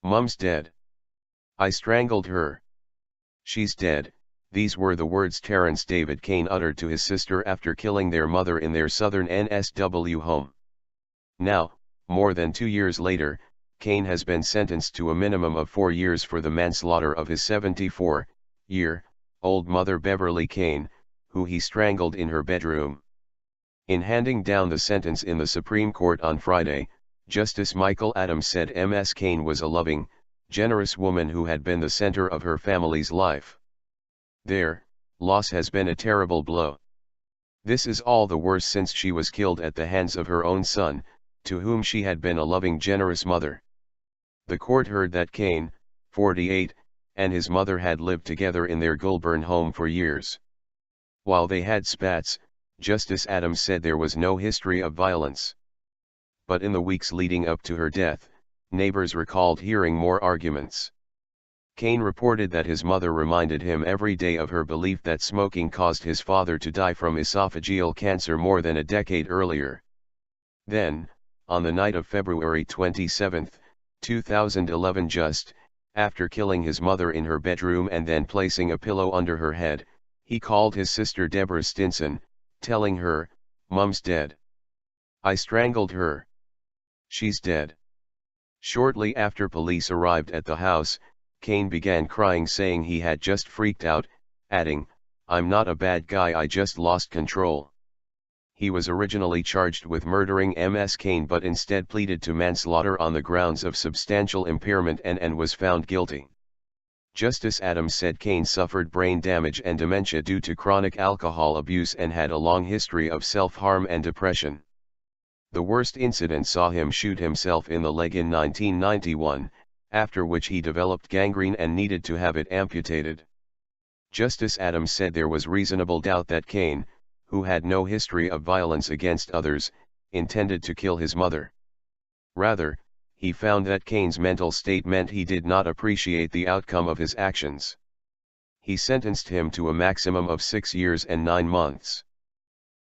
Mum's dead. I strangled her. She's dead. These were the words Terrence David Kain uttered to his sister after killing their mother in their southern NSW home. Now, more than 2 years later, Kain has been sentenced to a minimum of 4 years for the manslaughter of his 74-year-old mother Beverly Kain, who he strangled in her bedroom. In handing down the sentence in the Supreme Court on Friday, Justice Michael Adams said Ms Kain was a loving, generous woman who had been the center of her family's life. Their loss has been a terrible blow. This is all the worse since she was killed at the hands of her own son, to whom she had been a loving, generous mother. The court heard that Kain, 48, and his mother had lived together in their Goulburn home for years. While they had spats, Justice Adams said there was no history of violence. But in the weeks leading up to her death, neighbors recalled hearing more arguments. Kain reported that his mother reminded him every day of her belief that smoking caused his father to die from esophageal cancer more than a decade earlier. Then, on the night of February 27, 2011, just after killing his mother in her bedroom and then placing a pillow under her head, he called his sister Deborah Stinson, telling her, "Mum's dead. I strangled her. She's dead." Shortly after police arrived at the house, Kain began crying, saying he had just freaked out, adding, "I'm not a bad guy, I just lost control." He was originally charged with murdering Ms Kain but instead pleaded to manslaughter on the grounds of substantial impairment and was found guilty. Justice Adams said Kain suffered brain damage and dementia due to chronic alcohol abuse and had a long history of self-harm and depression. The worst incident saw him shoot himself in the leg in 1991, after which he developed gangrene and needed to have it amputated. Justice Adams said there was reasonable doubt that Kain, who had no history of violence against others, intended to kill his mother. Rather, he found that Kain's mental state meant he did not appreciate the outcome of his actions. He sentenced him to a maximum of 6 years and 9 months.